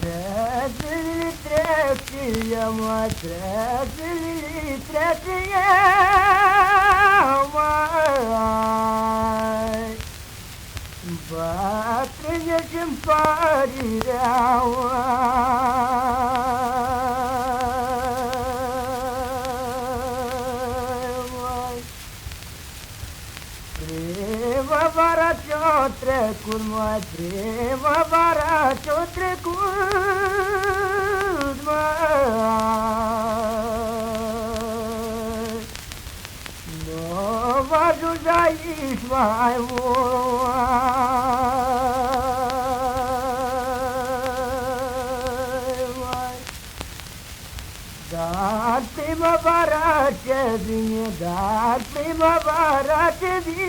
Trece-li trece, mă, trece-li trece, măi. Bătrâne și-mi părirea, măi. Primăvara ce-o trecut, măi, primăvara ce-o trecut, măi. Nu vă ajunge aici mai mult, dar primăvara ce vine, dar primăvara ce vine,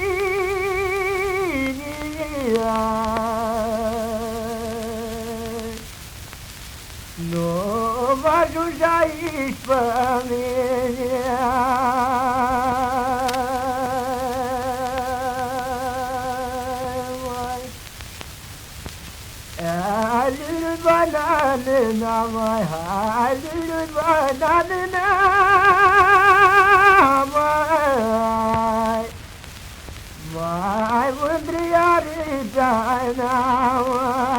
nu vă ajunge aici pe mine. Halil bananına vay, halil bananına vay, vay mındrı yarı cana vay.